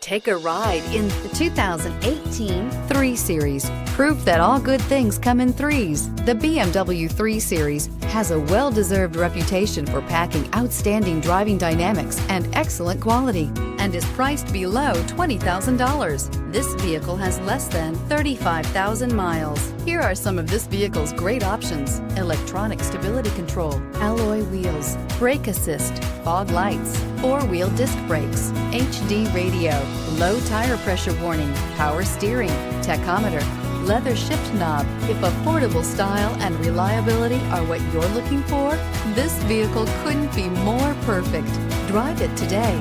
Take a ride in the 2018 3 Series. Proof that all good things come in threes. The BMW 3 Series has a well-deserved reputation for packing outstanding driving dynamics and excellent quality, and is priced below $20,000. This vehicle has less than 35,000 miles. Here are some of this vehicle's great options: electronic stability control, alloy wheels, brake assist, fog lights, 4-wheel disc brakes, HD radio, low tire pressure warning, power steering, tachometer, leather shift knob. If affordable style and reliability are what you're looking for, this vehicle couldn't be more perfect. Drive it today.